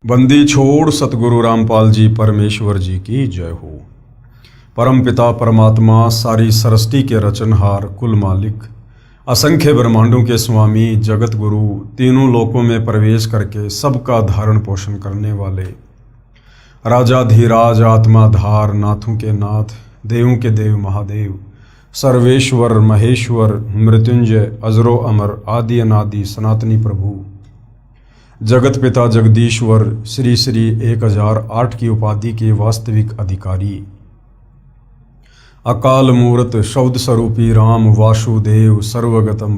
बंदी छोड़ सतगुरु रामपाल जी परमेश्वर जी की जय हो। परम पिता परमात्मा सारी सृष्टि के रचनहार कुल मालिक असंख्य ब्रह्मांडों के स्वामी जगत गुरु तीनों लोकों में प्रवेश करके सबका धारण पोषण करने वाले राजाधीराज आत्मा धार नाथों के नाथ देवों के देव महादेव सर्वेश्वर महेश्वर मृत्युंजय अजरो अमर आदि अनादि सनातनी प्रभु जगत पिता जगदीश्वर श्री श्री 1008 की उपाधि के वास्तविक अधिकारी अकाल मूर्त शब्द स्वरूपी राम वासुदेव सर्वगतम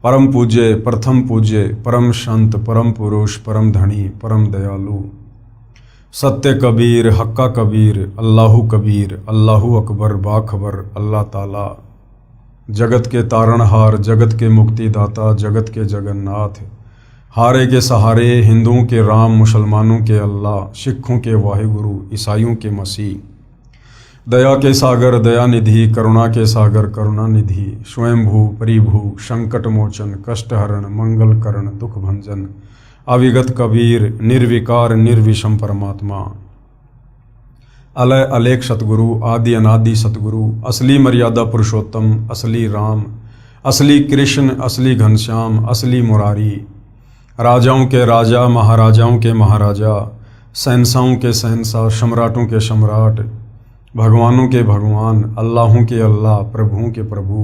परम पूज्य प्रथम पूज्य परम संत परम पुरुष परम धनी परम दयालु सत्य कबीर हक्का कबीर अल्लाहु कबीर अल्लाहु अकबर बाखबर अल्लाह ताला जगत के तारणहार जगत के मुक्तिदाता जगत के जगन्नाथ हारे के सहारे हिंदुओं के राम मुसलमानों के अल्लाह सिखों के वाहिगुरु ईसाइयों के मसीह दया के सागर दया निधि करुणा के सागर करुणा निधि स्वयंभू परिभू संकट मोचन कष्टहरण मंगल करण दुख भंजन अविगत कबीर निर्विकार निर्विषम परमात्मा अलय अलेख सतगुरु आदि अनादि सतगुरु असली मर्यादा पुरुषोत्तम असली राम असली कृष्ण असली घनश्याम असली मुरारी राजाओं के राजा महाराजाओं के महाराजा शहंशाहों के शहंशाह सम्राटों के सम्राट भगवानों के भगवान अल्लाहों के अल्लाह प्रभुओं के प्रभु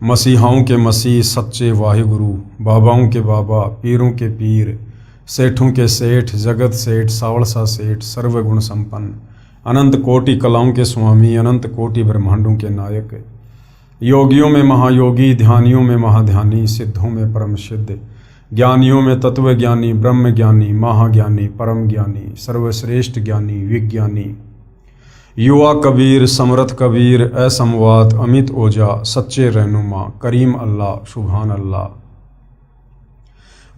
मसीहाओं के मसीह सच्चे वाहिगुरु बाबाओं के बाबा पीरों के पीर सेठों के सेठ जगत सेठ सावड़सा सेठ सर्वगुण संपन्न अनंत कोटि कलाओं के स्वामी अनंत कोटि ब्रह्मांडों के नायक योगियों में महायोगी ध्यानियों में महाध्यानी सिद्धों में परम सिद्ध ज्ञानियों में तत्व ज्ञानी ब्रह्म ज्ञानी महाज्ञानी परम ज्ञानी सर्वश्रेष्ठ ज्ञानी विज्ञानी युवा कबीर समर्थ कबीर असमवात अमित ओजा सच्चे रहनुमा करीम अल्लाह सुभान अल्लाह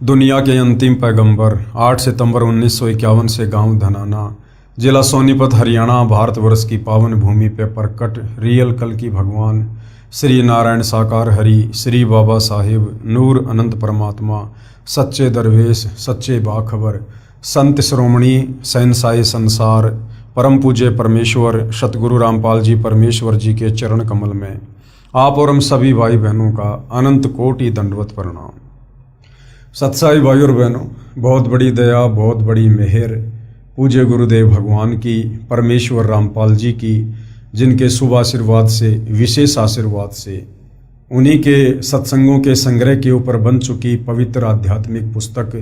दुनिया के अंतिम पैगंबर 8 सितंबर 1951 से गांव धनाना जिला सोनीपत हरियाणा भारतवर्ष की पावन भूमि पे प्रकट रियल कल की भगवान श्री नारायण साकार हरि श्री बाबा साहिब नूर अनंत परमात्मा सच्चे दरवेश सच्चे बाखबर संत श्रोमणी शहंशाह संसार परम पूज्य परमेश्वर सतगुरु रामपाल जी परमेश्वर जी के चरण कमल में आप और हम सभी भाई बहनों का अनंत कोटि दंडवत प्रणाम। सत्साई भाई और बहनों, बहुत बड़ी दया बहुत बड़ी मेहर पूज्य गुरुदेव भगवान की परमेश्वर रामपाल जी की जिनके शुभ आशीर्वाद से विशेष आशीर्वाद से उन्हीं के सत्संगों के संग्रह के ऊपर बन चुकी पवित्र आध्यात्मिक पुस्तक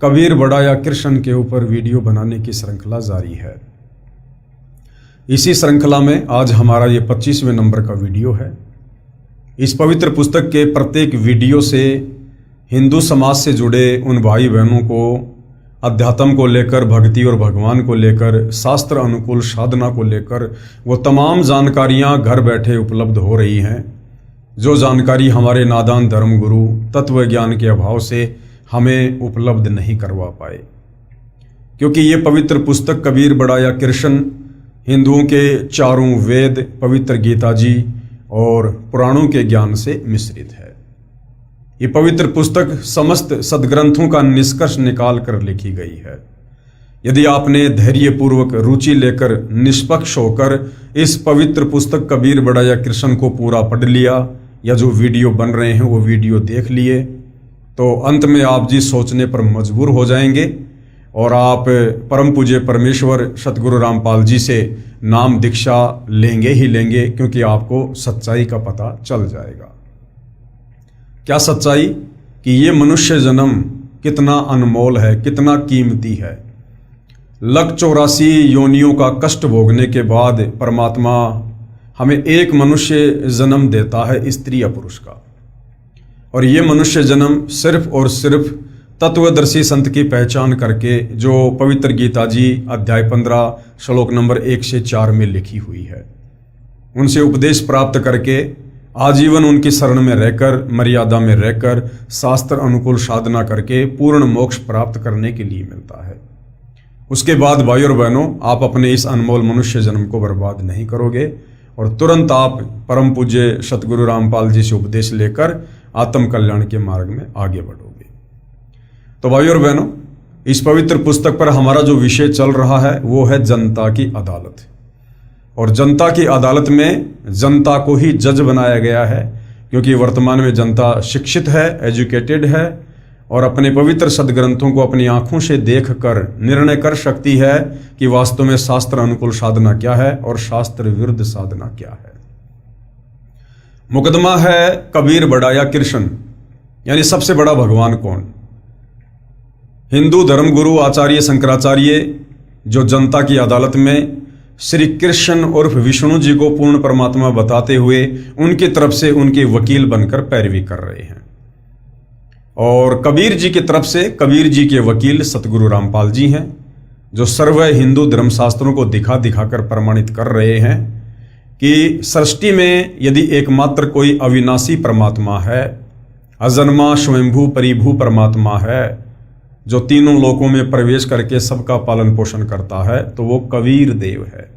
कबीर बड़ा या कृष्ण के ऊपर वीडियो बनाने की श्रृंखला जारी है। इसी श्रृंखला में आज हमारा ये 25वें नंबर का वीडियो है। इस पवित्र पुस्तक के प्रत्येक वीडियो से हिंदू समाज से जुड़े उन भाई बहनों को अध्यात्म को लेकर भक्ति और भगवान को लेकर शास्त्र अनुकूल साधना को लेकर वो तमाम जानकारियां घर बैठे उपलब्ध हो रही हैं, जो जानकारी हमारे नादान धर्मगुरु तत्व ज्ञान के अभाव से हमें उपलब्ध नहीं करवा पाए। क्योंकि ये पवित्र पुस्तक कबीर बड़ा या कृष्ण हिंदुओं के चारों वेद पवित्र गीता जी और पुराणों के ज्ञान से मिश्रित है। ये पवित्र पुस्तक समस्त सदग्रंथों का निष्कर्ष निकाल कर लिखी गई है। यदि आपने धैर्यपूर्वक रुचि लेकर निष्पक्ष होकर इस पवित्र पुस्तक कबीर बड़ा या कृष्ण को पूरा पढ़ लिया या जो वीडियो बन रहे हैं वो वीडियो देख लिए, तो अंत में आप जी सोचने पर मजबूर हो जाएंगे और आप परम पूज्य परमेश्वर सतगुरु रामपाल जी से नाम दीक्षा लेंगे ही लेंगे, क्योंकि आपको सच्चाई का पता चल जाएगा। क्या सच्चाई कि ये मनुष्य जन्म कितना अनमोल है, कितना कीमती है। 184 योनियों का कष्ट भोगने के बाद परमात्मा हमें एक मनुष्य जन्म देता है, स्त्री या पुरुष का, और ये मनुष्य जन्म सिर्फ और सिर्फ तत्वदर्शी संत की पहचान करके जो पवित्र गीता जी अध्याय 15 श्लोक नंबर 1 से 4 में लिखी हुई है, उनसे उपदेश प्राप्त करके आजीवन उनकी शरण में रहकर मर्यादा में रहकर शास्त्र अनुकूल साधना करके पूर्ण मोक्ष प्राप्त करने के लिए मिलता है। उसके बाद भाई और बहनों, आप अपने इस अनमोल मनुष्य जन्म को बर्बाद नहीं करोगे और तुरंत आप परम पूज्य सतगुरु रामपाल जी से उपदेश लेकर आत्म कल्याण के मार्ग में आगे बढ़ोगे। तो भाई और बहनों, इस पवित्र पुस्तक पर हमारा जो विषय चल रहा है वो है जनता की अदालत। और जनता की अदालत में जनता को ही जज बनाया गया है, क्योंकि वर्तमान में जनता शिक्षित है, एजुकेटेड है और अपने पवित्र सदग्रंथों को अपनी आंखों से देखकर निर्णय कर सकती है कि वास्तव में शास्त्र अनुकूल साधना क्या है और शास्त्र विरुद्ध साधना क्या है। मुकदमा है कबीर बड़ा या कृष्ण, यानी सबसे बड़ा भगवान कौन। हिंदू धर्मगुरु आचार्य शंकराचार्य जो जनता की अदालत में श्री कृष्ण उर्फ विष्णु जी को पूर्ण परमात्मा बताते हुए उनकी तरफ से उनके वकील बनकर पैरवी कर रहे हैं, और कबीर जी की तरफ से कबीर जी के वकील सतगुरु रामपाल जी हैं, जो सर्व हिंदू धर्मशास्त्रों को दिखा दिखाकर प्रमाणित कर रहे हैं कि सृष्टि में यदि एकमात्र कोई अविनाशी परमात्मा है, अजन्मा स्वयंभू परिभू परमात्मा है, जो तीनों लोकों में प्रवेश करके सबका पालन पोषण करता है, तो वो कबीर देव है।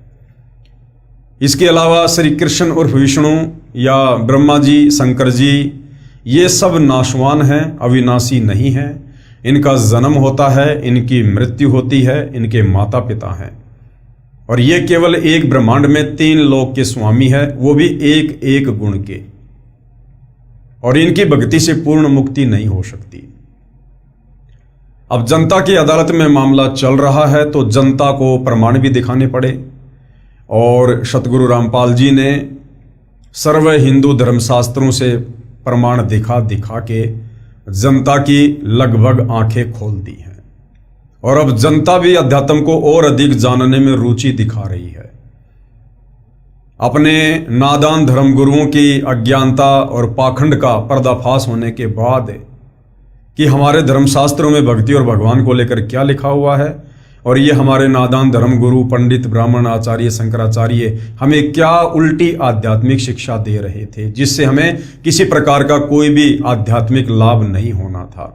इसके अलावा श्री कृष्ण उर्फ विष्णु या ब्रह्मा जी, शंकर जी, ये सब नाशवान हैं, अविनाशी नहीं हैं। इनका जन्म होता है, इनकी मृत्यु होती है, इनके माता पिता हैं, और ये केवल एक ब्रह्मांड में 3 लोक के स्वामी है, वो भी एक एक गुण के, और इनकी भक्ति से पूर्ण मुक्ति नहीं हो सकती। अब जनता की अदालत में मामला चल रहा है तो जनता को प्रमाण भी दिखाने पड़े, और सतगुरु रामपाल जी ने सर्व हिंदू धर्मशास्त्रों से प्रमाण दिखा दिखा के जनता की लगभग आंखें खोल दी हैं, और अब जनता भी अध्यात्म को और अधिक जानने में रुचि दिखा रही है। अपने नादान धर्मगुरुओं की अज्ञानता और पाखंड का पर्दाफाश होने के बाद कि हमारे धर्मशास्त्रों में भक्ति और भगवान को लेकर क्या लिखा हुआ है, और ये हमारे नादान धर्मगुरु पंडित ब्राह्मण आचार्य शंकराचार्य हमें क्या उल्टी आध्यात्मिक शिक्षा दे रहे थे, जिससे हमें किसी प्रकार का कोई भी आध्यात्मिक लाभ नहीं होना था।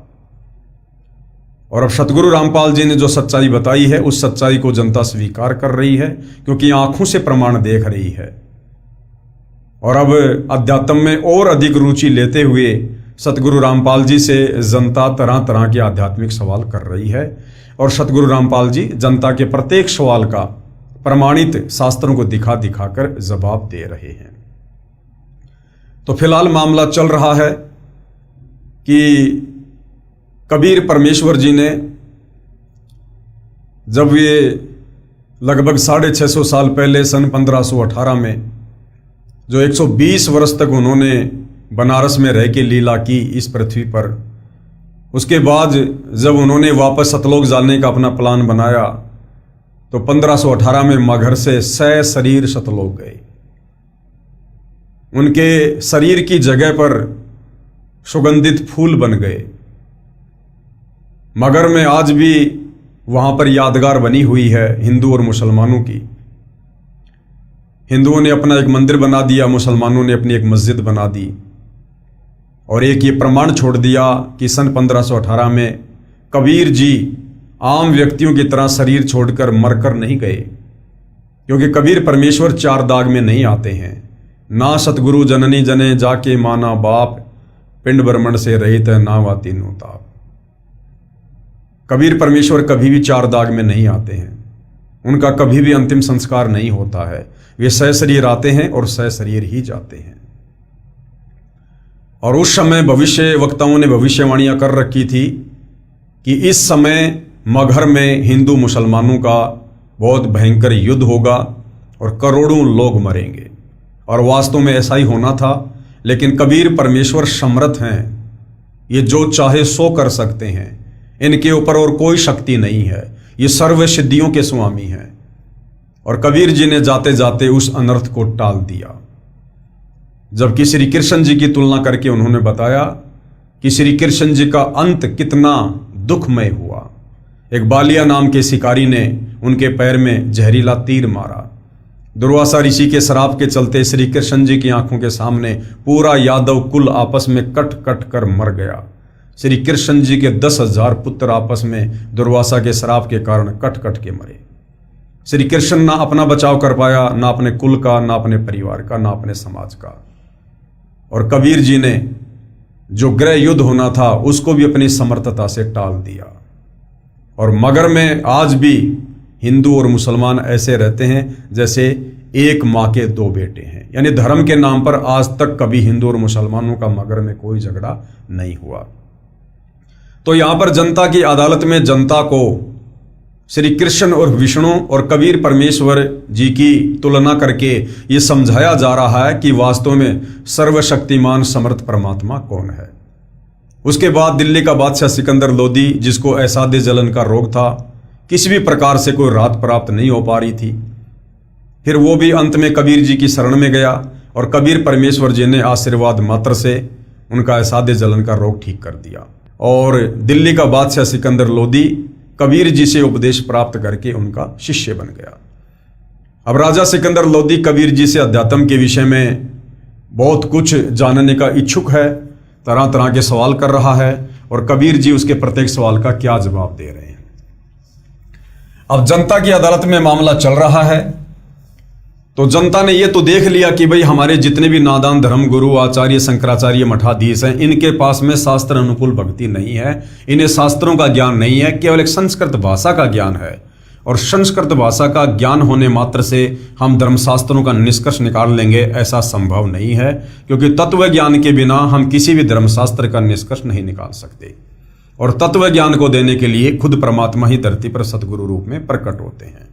और अब सतगुरु रामपाल जी ने जो सच्चाई बताई है, उस सच्चाई को जनता स्वीकार कर रही है, क्योंकि आंखों से प्रमाण देख रही है, और अब अध्यात्म में और अधिक रुचि लेते हुए सतगुरु रामपाल जी से जनता तरह तरह के आध्यात्मिक सवाल कर रही है, और सतगुरु रामपाल जी जनता के प्रत्येक सवाल का प्रमाणित शास्त्रों को दिखा दिखाकर जवाब दे रहे हैं। तो फिलहाल मामला चल रहा है कि कबीर परमेश्वर जी ने जब ये लगभग 650 साल पहले सन 1518 में जो 120 वर्ष तक उन्होंने बनारस में रह के लीला की इस पृथ्वी पर, उसके बाद जब उन्होंने वापस सतलोक जाने का अपना प्लान बनाया तो 1518 में मगहर से 100 शरीर सतलोक गए। उनके शरीर की जगह पर सुगंधित फूल बन गए। मगहर में आज भी वहां पर यादगार बनी हुई है हिंदू और मुसलमानों की। हिंदुओं ने अपना एक मंदिर बना दिया, मुसलमानों ने अपनी एक मस्जिद बना दी, और एक ये प्रमाण छोड़ दिया कि सन 1518 में कबीर जी आम व्यक्तियों की तरह शरीर छोड़कर मरकर नहीं गए, क्योंकि कबीर परमेश्वर 4 दाग में नहीं आते हैं। ना सतगुरु जननी जने जाके माना बाप, पिंड ब्रह्मण से रहित है ना वाती नो ताप। कबीर परमेश्वर कभी भी 4 दाग में नहीं आते हैं, उनका कभी भी अंतिम संस्कार नहीं होता है। वे सहशरीर आते हैं और सहशरीर ही जाते हैं। और उस समय भविष्य वक्ताओं ने भविष्यवाणियां कर रखी थी कि इस समय मगहर में हिंदू मुसलमानों का बहुत भयंकर युद्ध होगा और करोड़ों लोग मरेंगे, और वास्तव में ऐसा ही होना था। लेकिन कबीर परमेश्वर समर्थ हैं, ये जो चाहे सो कर सकते हैं, इनके ऊपर और कोई शक्ति नहीं है, ये सर्व सिद्धियों के स्वामी हैं। और कबीर जी ने जाते जाते उस अनर्थ को टाल दिया, जबकि श्री कृष्ण जी की तुलना करके उन्होंने बताया कि श्री कृष्ण जी का अंत कितना दुखमय हुआ। एक बालिया नाम के शिकारी ने उनके पैर में जहरीला तीर मारा। दुर्वासा ऋषि के श्राप के चलते श्री कृष्ण जी की आंखों के सामने पूरा यादव कुल आपस में कट कट कर मर गया। श्री कृष्ण जी के 10,000 पुत्र आपस में दुर्वासा के श्राप के कारण कट कट के मरे। श्री कृष्ण ना अपना बचाव कर पाया, ना अपने कुल का, ना अपने परिवार का, ना अपने समाज का। और कबीर जी ने जो गृह युद्ध होना था उसको भी अपनी समर्थता से टाल दिया। और मगर में आज भी हिंदू और मुसलमान ऐसे रहते हैं जैसे एक माँ के दो बेटे हैं। यानी धर्म के नाम पर आज तक कभी हिंदू और मुसलमानों का मगर में कोई झगड़ा नहीं हुआ। तो यहां पर जनता की अदालत में जनता को श्री कृष्ण और विष्णु और कबीर परमेश्वर जी की तुलना करके ये समझाया जा रहा है कि वास्तव में सर्वशक्तिमान समर्थ परमात्मा कौन है। उसके बाद दिल्ली का बादशाह सिकंदर लोदी, जिसको असाध्य जलन का रोग था, किसी भी प्रकार से कोई राहत प्राप्त नहीं हो पा रही थी, फिर वो भी अंत में कबीर जी की शरण में गया और कबीर परमेश्वर जी ने आशीर्वाद मात्र से उनका असाध्य जलन का रोग ठीक कर दिया। और दिल्ली का बादशाह सिकंदर लोदी कबीर जी से उपदेश प्राप्त करके उनका शिष्य बन गया। अब राजा सिकंदर लोदी कबीर जी से अध्यात्म के विषय में बहुत कुछ जानने का इच्छुक है, तरह तरह के सवाल कर रहा है और कबीर जी उसके प्रत्येक सवाल का क्या जवाब दे रहे हैं। अब जनता की अदालत में मामला चल रहा है, तो जनता ने ये तो देख लिया कि भाई हमारे जितने भी नादान धर्म गुरु आचार्य शंकराचार्य मठाधीश हैं, इनके पास में शास्त्र अनुकूल भक्ति नहीं है, इन्हें शास्त्रों का ज्ञान नहीं है, केवल एक संस्कृत भाषा का ज्ञान है। और संस्कृत भाषा का ज्ञान होने मात्र से हम धर्मशास्त्रों का निष्कर्ष निकाल लेंगे, ऐसा संभव नहीं है, क्योंकि तत्व ज्ञान के बिना हम किसी भी धर्मशास्त्र का निष्कर्ष नहीं निकाल सकते। और तत्व ज्ञान को देने के लिए खुद परमात्मा ही धरती पर सतगुरु रूप में प्रकट होते हैं।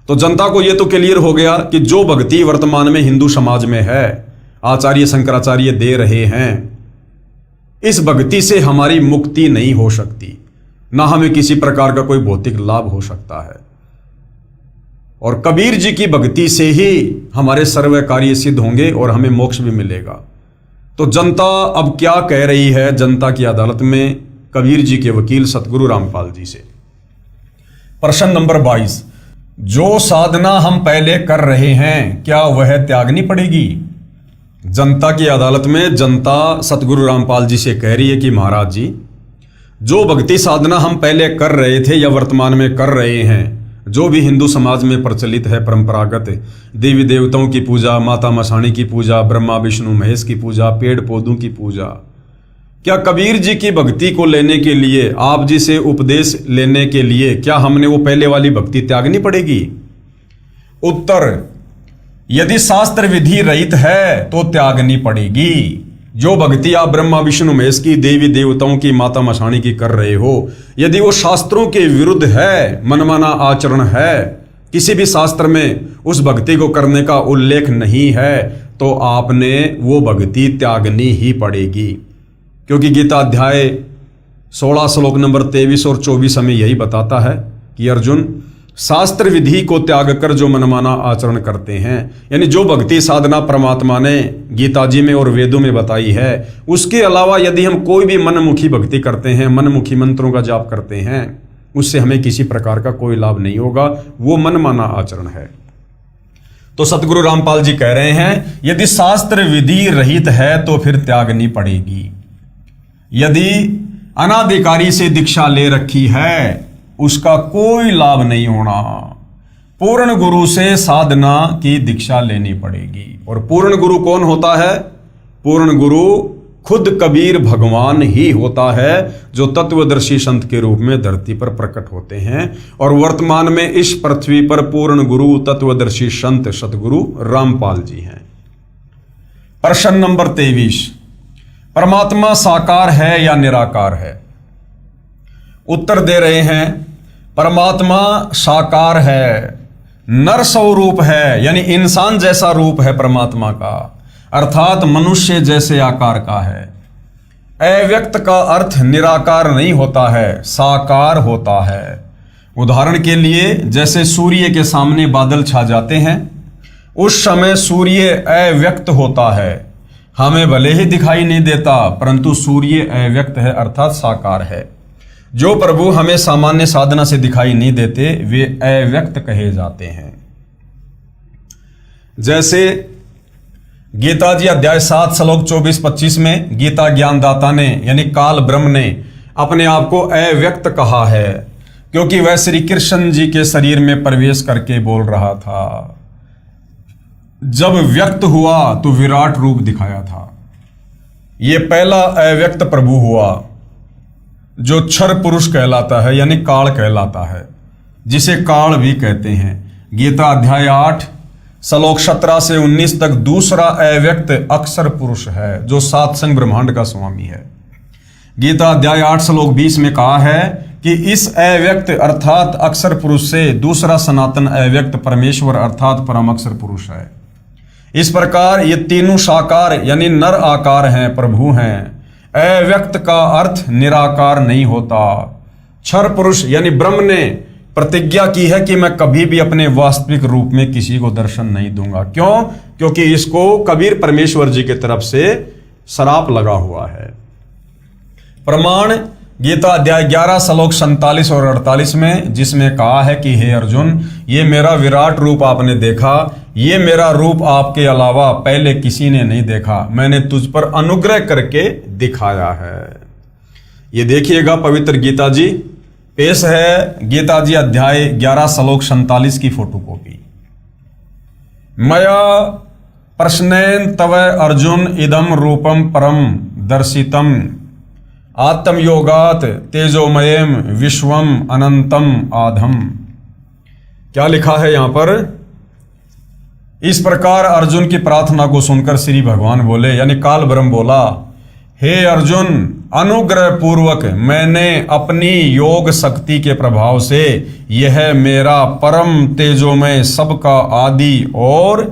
तो जनता को यह तो क्लियर हो गया कि जो भक्ति वर्तमान में हिंदू समाज में है, आचार्य शंकराचार्य दे रहे हैं, इस भक्ति से हमारी मुक्ति नहीं हो सकती, ना हमें किसी प्रकार का कोई भौतिक लाभ हो सकता है। और कबीर जी की भक्ति से ही हमारे सर्व कार्य सिद्ध होंगे और हमें मोक्ष भी मिलेगा। तो जनता अब क्या कह रही है जनता की अदालत में कबीर जी के वकील सतगुरु रामपाल जी से। प्रश्न नंबर 22, जो साधना हम पहले कर रहे हैं क्या वह त्यागनी पड़ेगी? जनता की अदालत में जनता सतगुरु रामपाल जी से कह रही है कि महाराज जी, जो भक्ति साधना हम पहले कर रहे थे या वर्तमान में कर रहे हैं, जो भी हिंदू समाज में प्रचलित है परंपरागत देवी देवताओं की पूजा, माता मसाणी की पूजा, ब्रह्मा विष्णु महेश की पूजा, पेड़ पौधों की पूजा, क्या कबीर जी की भक्ति को लेने के लिए, आप जी से उपदेश लेने के लिए क्या हमने वो पहले वाली भक्ति त्यागनी पड़ेगी? उत्तर, यदि शास्त्र विधि रहित है तो त्यागनी पड़ेगी। जो भक्ति आप ब्रह्मा विष्णु महेश की, देवी देवताओं की, माता मसाणी की कर रहे हो, यदि वो शास्त्रों के विरुद्ध है, मनमाना आचरण है, किसी भी शास्त्र में उस भक्ति को करने का उल्लेख नहीं है, तो आपने वो भक्ति त्यागनी ही पड़ेगी। क्योंकि गीता अध्याय 16 श्लोक नंबर 23 और 24 हमें यही बताता है कि अर्जुन, शास्त्र विधि को त्याग कर जो मनमाना आचरण करते हैं, यानी जो भक्ति साधना परमात्मा ने गीता जी में और वेदों में बताई है, उसके अलावा यदि हम कोई भी मनमुखी भक्ति करते हैं, मनमुखी मंत्रों का जाप करते हैं, उससे हमें किसी प्रकार का कोई लाभ नहीं होगा, वो मनमाना आचरण है। तो सतगुरु रामपाल जी कह रहे हैं, यदि शास्त्र विधि रहित है तो फिर त्यागनी पड़ेगी। यदि अनाधिकारी से दीक्षा ले रखी है, उसका कोई लाभ नहीं होना। पूर्ण गुरु से साधना की दीक्षा लेनी पड़ेगी। और पूर्ण गुरु कौन होता है? पूर्ण गुरु खुद कबीर भगवान ही होता है, जो तत्वदर्शी संत के रूप में धरती पर प्रकट होते हैं। और वर्तमान में इस पृथ्वी पर पूर्ण गुरु तत्वदर्शी संत सतगुरु रामपाल जी हैं। प्रश्न नंबर 23, परमात्मा साकार है या निराकार है? उत्तर दे रहे हैं, परमात्मा साकार है, नर स्वरूप है, यानी इंसान जैसा रूप है परमात्मा का, अर्थात मनुष्य जैसे आकार का है। अव्यक्त का अर्थ निराकार नहीं होता है, साकार होता है। उदाहरण के लिए, जैसे सूर्य के सामने बादल छा जाते हैं, उस समय सूर्य अव्यक्त होता है, हमें भले ही दिखाई नहीं देता, परंतु सूर्य अव्यक्त है अर्थात साकार है। जो प्रभु हमें सामान्य साधना से दिखाई नहीं देते, वे अव्यक्त कहे जाते हैं। जैसे गीता जी अध्याय 7 श्लोक 24-25 में गीता ज्ञानदाता ने यानी काल ब्रह्म ने अपने आप को अव्यक्त कहा है, क्योंकि वह श्री कृष्ण जी के शरीर में प्रवेश करके बोल रहा था। जब व्यक्त हुआ तो विराट रूप दिखाया था। यह पहला अव्यक्त प्रभु हुआ। जो क्षर पुरुष कहलाता है यानी काल कहलाता है, जिसे काल भी कहते हैं। गीता अध्याय 8 श्लोक 17 से 19 तक दूसरा अव्यक्त अक्षर पुरुष है जो सात संग ब्रह्मांड का स्वामी है। गीता अध्याय 8 श्लोक 20 में कहा है कि इस अव्यक्त अर्थात अक्षर पुरुष से दूसरा सनातन अव्यक्त परमेश्वर अर्थात परम अक्षर पुरुष है। इस प्रकार ये तीनों साकार यानी नर आकार हैं, प्रभु हैं। अव्यक्त का अर्थ निराकार नहीं होता। क्षर पुरुष यानी ब्रह्म ने प्रतिज्ञा की है कि मैं कभी भी अपने वास्तविक रूप में किसी को दर्शन नहीं दूंगा। क्यों? क्योंकि इसको कबीर परमेश्वर जी की तरफ से श्राप लगा हुआ है। प्रमाण गीता अध्याय 11 श्लोक 47 और 48 में, जिसमें कहा है कि हे अर्जुन, ये मेरा विराट रूप आपने देखा, ये मेरा रूप आपके अलावा पहले किसी ने नहीं देखा, मैंने तुझ पर अनुग्रह करके दिखाया है। ये देखिएगा पवित्र गीता जी, पेश है गीता जी अध्याय 11 श्लोक 47 की फोटोकॉपी। मया प्रश्नेन तव अर्जुन इदम रूपम परम दर्शितम आत्मयोगात तेजोमयम विश्वम अनंतम आधम। क्या लिखा है यहां पर? इस प्रकार अर्जुन की प्रार्थना को सुनकर श्री भगवान बोले यानी काल ब्रह्म बोला, हे अर्जुन, अनुग्रह पूर्वक मैंने अपनी योग शक्ति के प्रभाव से यह मेरा परम तेजोमय सबका आदि और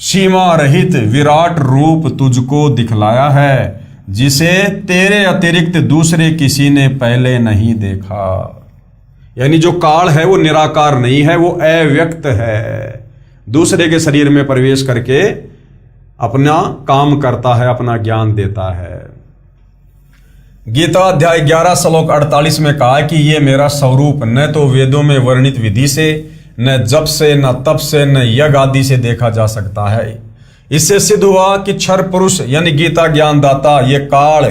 सीमा रहित विराट रूप तुझको दिखलाया है, जिसे तेरे अतिरिक्त दूसरे किसी ने पहले नहीं देखा। यानी जो काल है वो निराकार नहीं है, वो अव्यक्त है, दूसरे के शरीर में प्रवेश करके अपना काम करता है, अपना ज्ञान देता है। गीता अध्याय 11 श्लोक 48 में कहा कि ये मेरा स्वरूप न तो वेदों में वर्णित विधि से, न जप से, न तप से, न यज्ञ आदि से देखा जा सकता है। इससे सिद्ध हुआ कि क्षर पुरुष यानी गीता ज्ञानदाता ये काल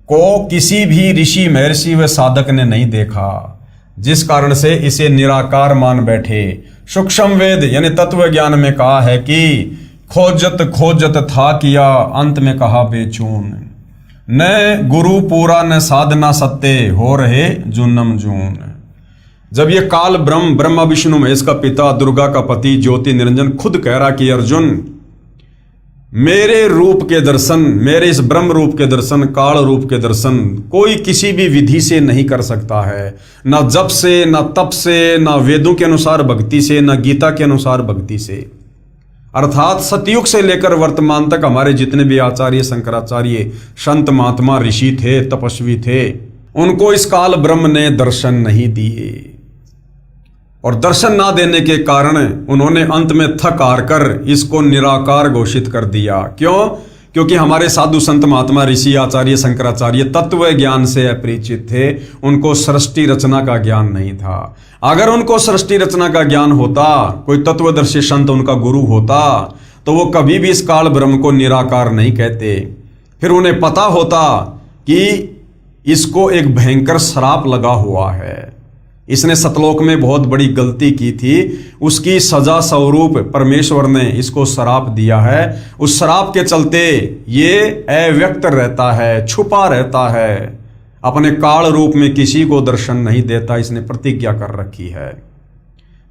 को किसी भी ऋषि महर्षि व साधक ने नहीं देखा, जिस कारण से इसे निराकार मान बैठे। सूक्ष्म वेद यानी तत्व ज्ञान में कहा है कि खोजत खोजत था किया, अंत में कहा बेचून, न गुरु पूरा न साधना सत्य, हो रहे जूनम जून। जब ये काल ब्रह्म, ब्रह्मा विष्णु महेश का पिता, दुर्गा का पति, ज्योति निरंजन खुद कह रहा कि अर्जुन, मेरे रूप के दर्शन, मेरे इस ब्रह्म रूप के दर्शन, काल रूप के दर्शन कोई किसी भी विधि से नहीं कर सकता है, ना जप से, ना तप से, ना वेदों के अनुसार भक्ति से, ना गीता के अनुसार भक्ति से। अर्थात सतयुग से लेकर वर्तमान तक हमारे जितने भी आचार्य, शंकराचार्य, संत महात्मा, ऋषि थे, तपस्वी थे, उनको इस काल ब्रह्म ने दर्शन नहीं दिए। और दर्शन ना देने के कारण उन्होंने अंत में थक हार कर इसको निराकार घोषित कर दिया। क्यों? क्योंकि हमारे साधु संत महात्मा, ऋषि, आचार्य, शंकराचार्य तत्व ज्ञान से अपरिचित थे, उनको सृष्टि रचना का ज्ञान नहीं था। अगर उनको सृष्टि रचना का ज्ञान होता, कोई तत्वदर्शी संत उनका गुरु होता, तो वो कभी भी इस काल ब्रह्म को निराकार नहीं कहते। फिर उन्हें पता होता कि इसको एक भयंकर श्राप लगा हुआ है, इसने सतलोक में बहुत बड़ी गलती की थी, उसकी सजा स्वरूप परमेश्वर ने इसको श्राप दिया है। उस श्राप के चलते ये अव्यक्त रहता है, छुपा रहता है, अपने काल रूप में किसी को दर्शन नहीं देता, इसने प्रतिज्ञा कर रखी है।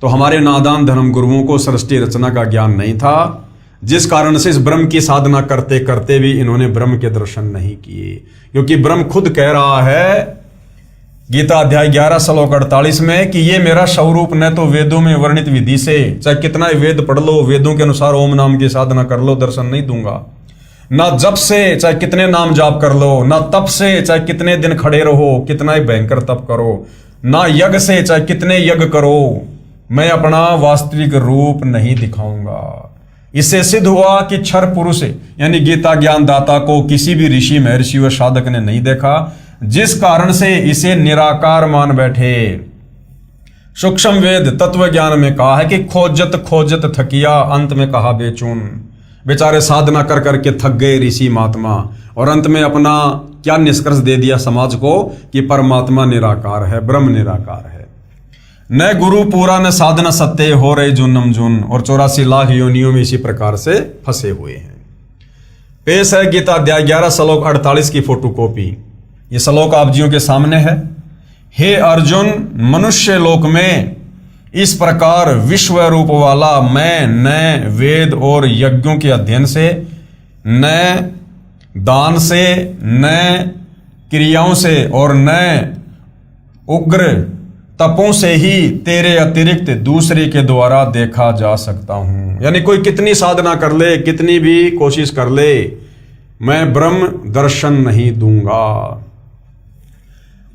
तो हमारे नादान धर्म गुरुओं को सृष्टि रचना का ज्ञान नहीं था, जिस कारण से इस ब्रह्म की साधना करते करते भी इन्होंने ब्रह्म के दर्शन नहीं किए। क्योंकि ब्रह्म खुद कह रहा है गीता अध्याय 11 श्लोक 48 में कि ये मेरा स्वरूप न तो वेदों में वर्णित विधि से, चाहे कितना वेद पढ़ लो, वेदों के अनुसार ओम नाम की साधना कर लो, दर्शन नहीं दूंगा। ना जप से, चाहे कितने नाम जाप कर लो, ना तप से, चाहे कितने दिन खड़े रहो, कितना ही भयंकर तप करो, ना यज्ञ से, चाहे कितने यज्ञ करो, मैं अपना वास्तविक रूप नहीं दिखाऊंगा। इससे सिद्ध हुआ कि क्षर पुरुष यानी गीता ज्ञानदाता को किसी भी ऋषि, महर्षि व साधक ने नहीं देखा, जिस कारण से इसे निराकार मान बैठे। सूक्ष्म वेद तत्व ज्ञान में कहा है कि खोजत खोजत थकिया, अंत में कहा बेचून। बेचारे साधना कर करके थक गए ऋषि महात्मा, और अंत में अपना क्या निष्कर्ष दे दिया समाज को कि परमात्मा निराकार है, ब्रह्म निराकार है। न गुरु पूरा न साधना सत्य, हो रहे जूनम जून, और 84 लाख योनियों में इसी प्रकार से फंसे हुए हैं। पेश है गीता अध्याय 11 श्लोक 48 की फोटोकॉपी। ये श्लोक आप जियों के सामने है। हे अर्जुन, मनुष्य लोक में इस प्रकार विश्व रूप वाला मैं न वेद और यज्ञों के अध्ययन से, न दान से, न क्रियाओं से और न उग्र तपों से ही तेरे अतिरिक्त दूसरे के द्वारा देखा जा सकता हूं। यानी कोई कितनी साधना कर ले, कितनी भी कोशिश कर ले, मैं ब्रह्म दर्शन नहीं दूंगा।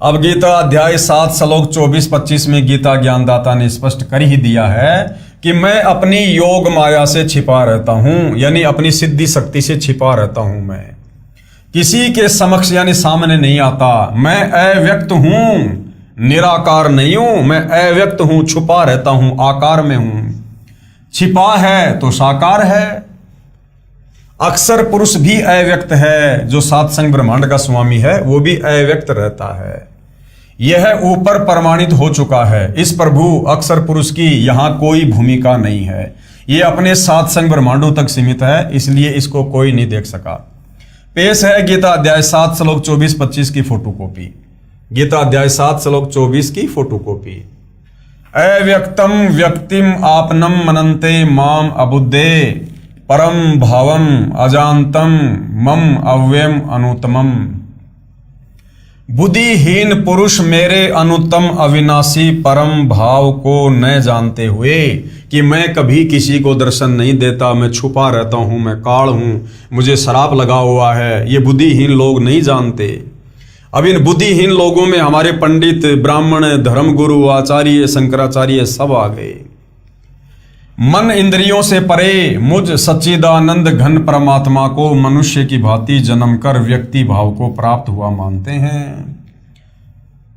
अब गीता अध्याय 7 श्लोक 24-25 में गीता ज्ञानदाता ने स्पष्ट कर ही दिया है कि मैं अपनी योग माया से छिपा रहता हूं, यानी अपनी सिद्धि शक्ति से छिपा रहता हूं। मैं किसी के समक्ष यानी सामने नहीं आता। मैं अव्यक्त हूं, निराकार नहीं हूं। मैं अव्यक्त हूं, छुपा रहता हूं, आकार में हूं। छिपा है तो साकार है। अक्सर पुरुष भी अव्यक्त है, जो सात संग ब्रह्मांड का स्वामी है वो भी अव्यक्त रहता है। यह ऊपर प्रमाणित हो चुका है। इस प्रभु अक्सर पुरुष की यहां कोई भूमिका नहीं है। ये अपने सात संग ब्रह्मांडों तक सीमित है, इसलिए इसको कोई नहीं देख सका। पेश है गीता अध्याय 7 श्लोक 24-25 की फोटोकॉपी। गीता अध्याय 7 श्लोक 24 की फोटोकॉपी। अव्यक्तम व्यक्तिम आपनम मनन्ते माम अबुद्धे परम भावम अजानतम मम अव्ययम अनुत्तमम। बुद्धिहीन पुरुष मेरे अनुत्तम अविनाशी परम भाव को न जानते हुए कि मैं कभी किसी को दर्शन नहीं देता, मैं छुपा रहता हूं, मैं काल हूं, मुझे श्राप लगा हुआ है, ये बुद्धिहीन लोग नहीं जानते। अब इन बुद्धिहीन लोगों में हमारे पंडित, ब्राह्मण, धर्मगुरु, आचार्य, शंकराचार्य सब आ गए। मन इंद्रियों से परे मुझ सच्चिदानंद घन परमात्मा को मनुष्य की भांति जन्म कर व्यक्ति भाव को प्राप्त हुआ मानते हैं।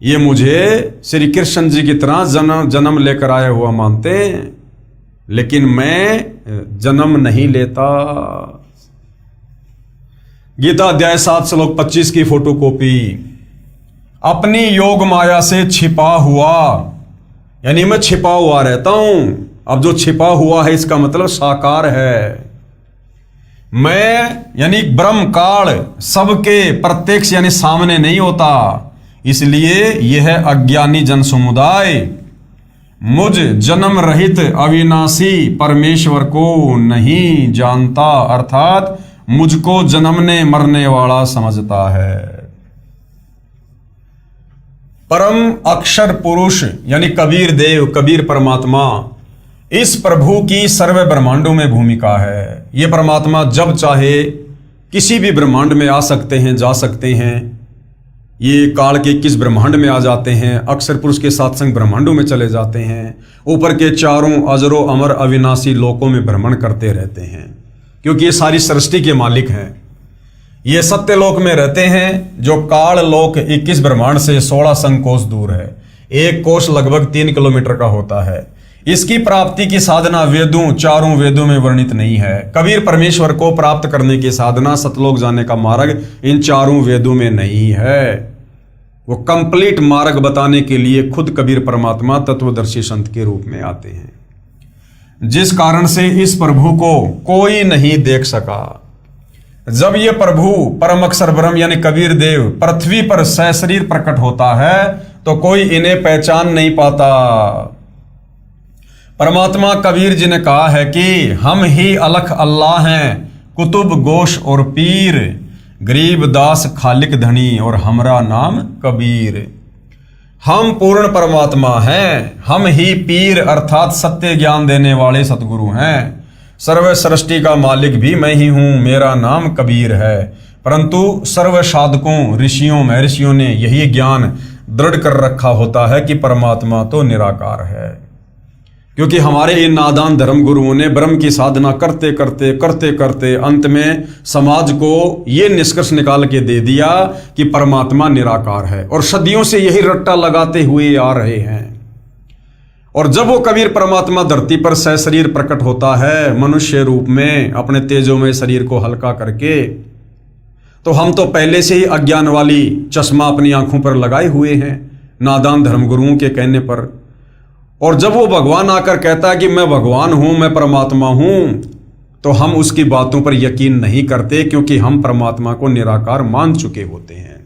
ये मुझे श्री कृष्ण जी की तरह जन्म लेकर आया हुआ मानते हैं, लेकिन मैं जन्म नहीं लेता। गीता अध्याय 7 श्लोक 25 की फोटोकॉपी। अपनी योग माया से छिपा हुआ, यानी मैं छिपा हुआ रहता हूं। अब जो छिपा हुआ है इसका मतलब साकार है। मैं यानी ब्रह्म काल सबके प्रत्यक्ष यानी सामने नहीं होता, इसलिए यह अज्ञानी जन समुदाय मुझ जन्म रहित अविनाशी परमेश्वर को नहीं जानता, अर्थात मुझको जन्मने मरने वाला समझता है। परम अक्षर पुरुष यानी कबीर देव, कबीर परमात्मा, इस प्रभु की सर्व ब्रह्मांडों में भूमिका है। ये परमात्मा जब चाहे किसी भी ब्रह्मांड में आ सकते हैं, जा सकते हैं। ये काल के किस ब्रह्मांड में आ जाते हैं, अक्षर पुरुष के साथ संग ब्रह्मांडों में चले जाते हैं। ऊपर के चारों अजरो अमर अविनाशी लोकों में भ्रमण करते रहते हैं, क्योंकि ये सारी सृष्टि के मालिक हैं। ये सत्यलोक में रहते हैं, जो काल लोक 21 ब्रह्मांड से 16 संग कोस दूर है। एक कोस लगभग 3 किलोमीटर का होता है। इसकी प्राप्ति की साधना वेदों, चारों वेदों में वर्णित नहीं है। कबीर परमेश्वर को प्राप्त करने की साधना, सतलोक जाने का मार्ग इन चारों वेदों में नहीं है। वो कंप्लीट मार्ग बताने के लिए खुद कबीर परमात्मा तत्वदर्शी संत के रूप में आते हैं, जिस कारण से इस प्रभु को कोई नहीं देख सका। जब ये प्रभु परम अक्षर ब्रह्म यानी कबीर देव पृथ्वी पर सशरीर प्रकट होता है तो कोई इन्हें पहचान नहीं पाता। परमात्मा कबीर जी ने कहा है कि हम ही अलख अल्लाह हैं, कुतुब गोश और पीर, गरीब दास खालिक धनी और हमरा नाम कबीर। हम पूर्ण परमात्मा हैं, हम ही पीर अर्थात सत्य ज्ञान देने वाले सतगुरु हैं। सर्व सृष्टि का मालिक भी मैं ही हूं, मेरा नाम कबीर है। परंतु सर्व साधकों, ऋषियों, महर्षियों ने यही ज्ञान दृढ़ कर रखा होता है कि परमात्मा तो निराकार है, क्योंकि हमारे इन नादान धर्म गुरुओं ने ब्रह्म की साधना करते करते करते करते अंत में समाज को ये निष्कर्ष निकाल के दे दिया कि परमात्मा निराकार है, और सदियों से यही रट्टा लगाते हुए आ रहे हैं। और जब वो कबीर परमात्मा धरती पर सशरीर प्रकट होता है मनुष्य रूप में अपने तेजोमय शरीर को हल्का करके, तो हम तो पहले से ही अज्ञान वाली चश्मा अपनी आंखों पर लगाए हुए हैं नादान धर्मगुरुओं के कहने पर। और जब वो भगवान आकर कहता है कि मैं भगवान हूं, मैं परमात्मा हूं, तो हम उसकी बातों पर यकीन नहीं करते, क्योंकि हम परमात्मा को निराकार मान चुके होते हैं।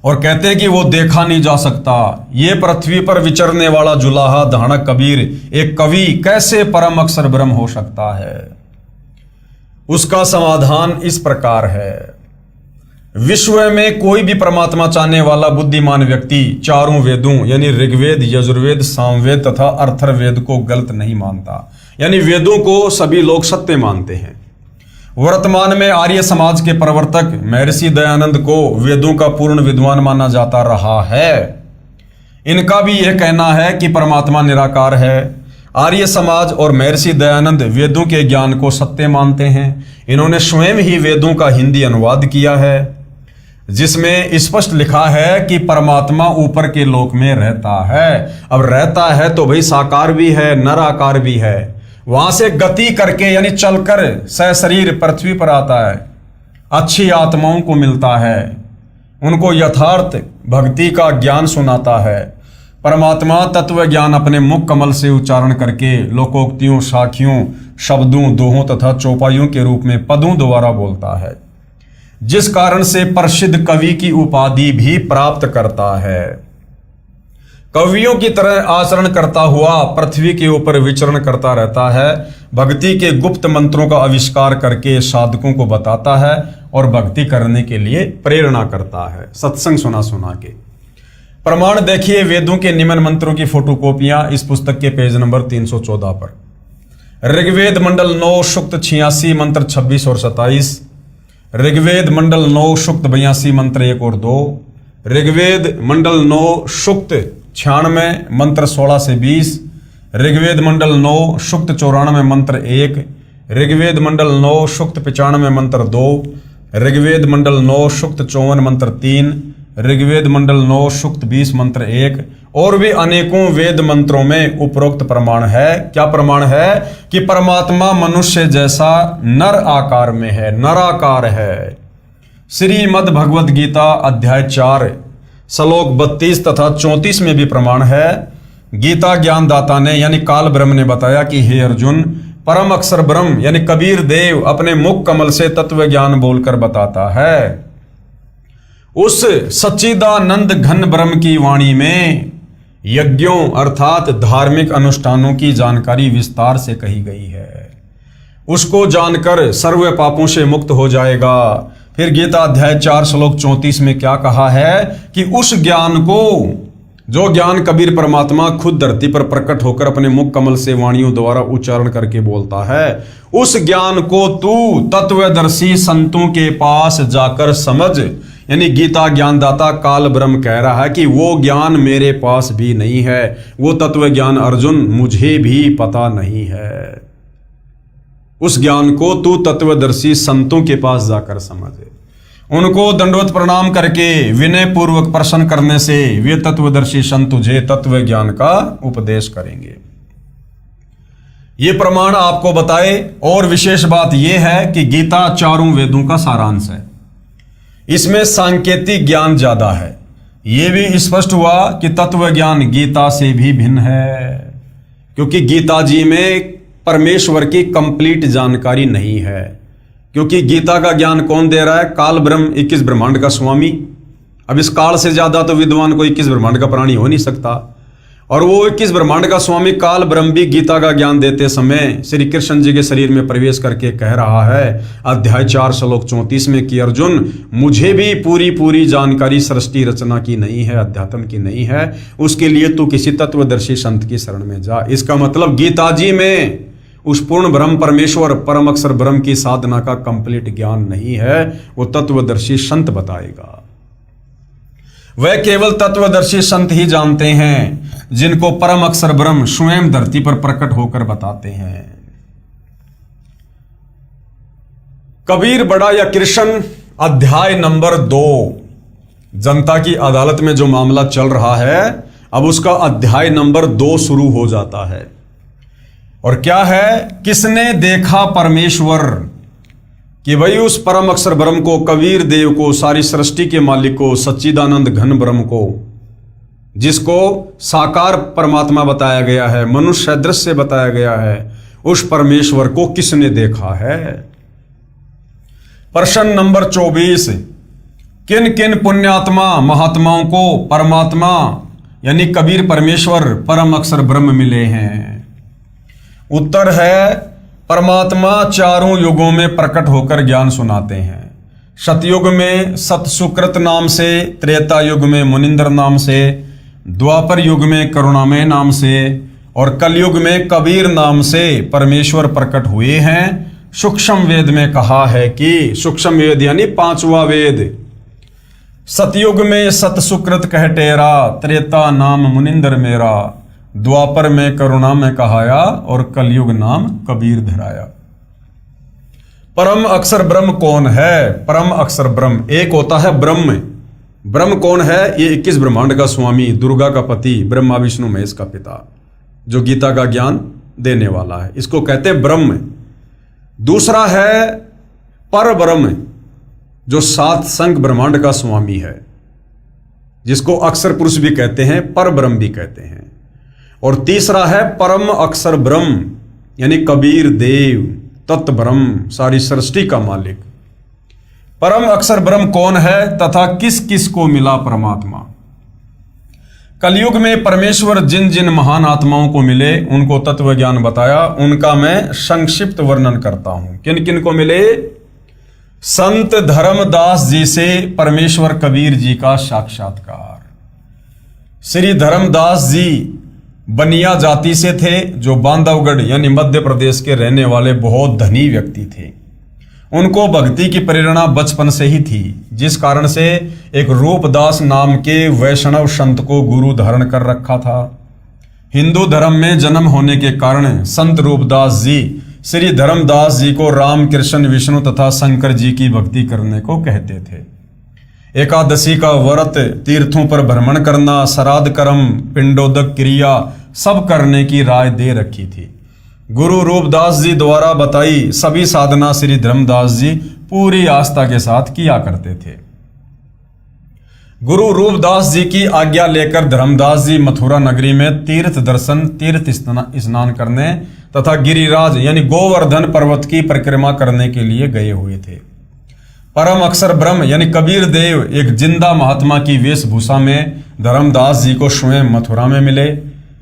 और कहते हैं कि वो देखा नहीं जा सकता। ये पृथ्वी पर विचरने वाला जुलाहा धानक कबीर एक कवि कैसे परम अक्षर ब्रह्म हो सकता है? उसका समाधान इस प्रकार है। विश्व में कोई भी परमात्मा चाहने वाला बुद्धिमान व्यक्ति चारों वेदों यानी ऋग्वेद, यजुर्वेद, सामवेद तथा अथर्ववेद को गलत नहीं मानता। यानी वेदों को सभी लोग सत्य मानते हैं। वर्तमान में आर्य समाज के प्रवर्तक महर्षि दयानंद को वेदों का पूर्ण विद्वान माना जाता रहा है। इनका भी यह कहना है कि परमात्मा निराकार है। आर्य समाज और महर्षि दयानंद वेदों के ज्ञान को सत्य मानते हैं। इन्होंने स्वयं ही वेदों का हिंदी अनुवाद किया है, जिसमें स्पष्ट लिखा है कि परमात्मा ऊपर के लोक में रहता है। अब रहता है तो भाई साकार भी है, नराकार भी है। वहां से गति करके यानी चलकर सशरीर पृथ्वी पर आता है। अच्छी आत्माओं को मिलता है, उनको यथार्थ भक्ति का ज्ञान सुनाता है। परमात्मा तत्व ज्ञान अपने मुख कमल से उच्चारण करके लोकोक्तियों, साखियों, शब्दों, दोहों तथा चौपाइयों के रूप में पदों द्वारा बोलता है, जिस कारण से प्रसिद्ध कवि की उपाधि भी प्राप्त करता है। कवियों की तरह आचरण करता हुआ पृथ्वी के ऊपर विचरण करता रहता है। भक्ति के गुप्त मंत्रों का आविष्कार करके साधकों को बताता है और भक्ति करने के लिए प्रेरणा करता है, सत्संग सुना सुना के। प्रमाण देखिए वेदों के निम्न मंत्रों की फोटोकॉपियां इस पुस्तक के पेज नंबर 314 पर। ऋग्वेद मंडल 9 सूक्त 86 मंत्र 26 और 27। ऋग्वेद मंडल 9 सूक्त 82 मंत्र 1 और 2। ऋग्वेद मंडल 9 सूक्त 96 मंत्र 16 से 20। ऋग्वेद मंडल 9 सूक्त 94 मंत्र 1। ऋग्वेद मंडल 9 सूक्त 95 मंत्र 2। ऋग्वेद मंडल 9 सूक्त 54 मंत्र 3। ऋग्वेद मंडल 9 सूक्त 20 मंत्र 1 और भी अनेकों वेद मंत्रों में उपरोक्त प्रमाण है। क्या प्रमाण है? कि परमात्मा मनुष्य जैसा नर आकार में है, नराकार है। श्रीमद् भगवद गीता अध्याय 4 श्लोक 32 तथा 34 में भी प्रमाण है। गीता ज्ञानदाता ने यानी काल ब्रह्म ने बताया कि हे अर्जुन, परम अक्षर ब्रह्म यानी कबीर देव अपने मुख कमल से तत्व ज्ञान बोलकर बताता है। उस सच्चिदानंद घन ब्रह्म की वाणी में यज्ञों अर्थात धार्मिक अनुष्ठानों की जानकारी विस्तार से कही गई है। उसको जानकर सर्व पापों से मुक्त हो जाएगा। फिर गीता अध्याय 4 श्लोक 34 में क्या कहा है कि उस ज्ञान को, जो ज्ञान कबीर परमात्मा खुद धरती पर प्रकट होकर अपने मुख कमल से वाणियों द्वारा उच्चारण करके बोलता है, उस ज्ञान को तू तत्वदर्शी संतों के पास जाकर समझ। यानी गीता ज्ञानदाता काल ब्रह्म कह रहा है कि वो ज्ञान मेरे पास भी नहीं है, वो तत्व ज्ञान अर्जुन मुझे भी पता नहीं है। उस ज्ञान को तू तत्वदर्शी संतों के पास जाकर समझ। उनको दंडवत प्रणाम करके विनय पूर्वक प्रश्न करने से वे तत्वदर्शी संत तुझे तत्व ज्ञान का उपदेश करेंगे। ये प्रमाण आपको बताए। और विशेष बात यह है कि गीता चारों वेदों का सारांश है। इसमें सांकेतिक ज्ञान ज्यादा है। यह भी स्पष्ट हुआ कि तत्व ज्ञान गीता से भी भिन्न है, क्योंकि गीता जी में परमेश्वर की कंप्लीट जानकारी नहीं है। क्योंकि गीता का ज्ञान कौन दे रहा है? काल ब्रह्म, 21 ब्रह्मांड का स्वामी। अब इस काल से ज्यादा तो विद्वान कोई 21 ब्रह्मांड का प्राणी हो नहीं सकता। और वो 21 ब्रह्मांड का स्वामी काल ब्रह्म भी गीता का ज्ञान देते समय श्री कृष्ण जी के शरीर में प्रवेश करके कह रहा है अध्याय 4 श्लोक 34 में कि अर्जुन, मुझे भी पूरी जानकारी सृष्टि रचना की नहीं है, अध्यात्म की नहीं है। उसके लिए तू किसी तत्वदर्शी संत की शरण में जा। इसका मतलब गीता जी में उस पूर्ण ब्रह्म परमेश्वर परम अक्षर ब्रह्म की साधना का कंप्लीट ज्ञान नहीं है। वो तत्वदर्शी संत बताएगा। वह केवल तत्वदर्शी संत ही जानते हैं, जिनको परम अक्षर ब्रह्म स्वयं धरती पर प्रकट होकर बताते हैं। कबीर बड़ा या कृष्ण अध्याय नंबर 2, जनता की अदालत में जो मामला चल रहा है, अब उसका अध्याय नंबर 2 शुरू हो जाता है। और क्या है? किसने देखा परमेश्वर? कि भाई उस परम अक्षर ब्रह्म को, कबीर देव को, सारी सृष्टि के मालिक को, सच्चिदानंद घन ब्रह्म को, जिसको साकार परमात्मा बताया गया है, मनुष्य दृश्य बताया गया है, उस परमेश्वर को किसने देखा है? प्रश्न नंबर 24, किन किन पुण्यात्मा महात्माओं को परमात्मा यानी कबीर परमेश्वर परम अक्षर ब्रह्म मिले हैं? उत्तर है, परमात्मा चारों युगों में प्रकट होकर ज्ञान सुनाते हैं। सतयुग में सतसुकृत नाम से, त्रेता युग में मुनिंद्र नाम से, द्वापर युग में करुणामय नाम से और कलयुग में कबीर नाम से परमेश्वर प्रकट हुए हैं। सूक्ष्म वेद में कहा है कि, सूक्ष्म वेद यानी पांचवा वेद, सतयुग में सतसुकृत कह टेरा, त्रेता नाम मुनिंद्र मेरा, द्वापर में करुणा में कहाया और कलयुग नाम कबीर धराया। परम अक्षर ब्रह्म कौन है? परम अक्षर ब्रह्म एक होता है ब्रह्म। ब्रह्म कौन है? ये 21 ब्रह्मांड का स्वामी, दुर्गा का पति, ब्रह्मा विष्णु महेश का पिता, जो गीता का ज्ञान देने वाला है, इसको कहते हैं ब्रह्म। दूसरा है पर ब्रह्म, जो सात संग ब्रह्मांड का स्वामी है, जिसको अक्षर पुरुष भी कहते हैं, पर ब्रह्म भी कहते हैं। और तीसरा है परम अक्षर ब्रह्म यानी कबीर देव, तत्व ब्रह्म, सारी सृष्टि का मालिक। परम अक्षर ब्रह्म कौन है तथा किस किस को मिला परमात्मा? कलयुग में परमेश्वर जिन जिन महान आत्माओं को मिले उनको तत्व ज्ञान बताया, उनका मैं संक्षिप्त वर्णन करता हूं। किन किन को मिले? संत धर्मदास जी से परमेश्वर कबीर जी का साक्षात्कार। श्री धर्मदास जी बनिया जाति से थे, जो बांधवगढ़ यानी मध्य प्रदेश के रहने वाले बहुत धनी व्यक्ति थे। उनको भक्ति की प्रेरणा बचपन से ही थी, जिस कारण से एक रूपदास नाम के वैष्णव संत को गुरु धारण कर रखा था। हिंदू धर्म में जन्म होने के कारण संत रूपदास जी श्री धर्मदास जी को राम, कृष्ण, विष्णु तथा शंकर जी की भक्ति करने को कहते थे। एकादशी का व्रत, तीर्थों पर भ्रमण करना, श्राद्ध कर्म, पिंडोदक क्रिया सब करने की राय दे रखी थी। गुरु रूपदास जी द्वारा बताई सभी साधना श्री धर्मदास जी पूरी आस्था के साथ किया करते थे। गुरु रूपदास जी की आज्ञा लेकर धर्मदास जी मथुरा नगरी में तीर्थ दर्शन, तीर्थ स्नान करने तथा गिरिराज यानी गोवर्धन पर्वत की परिक्रमा करने के लिए गए हुए थे। परम अक्षर ब्रह्म यानी कबीर देव एक जिंदा महात्मा की वेशभूषा में धर्मदास जी को स्वयं मथुरा में मिले।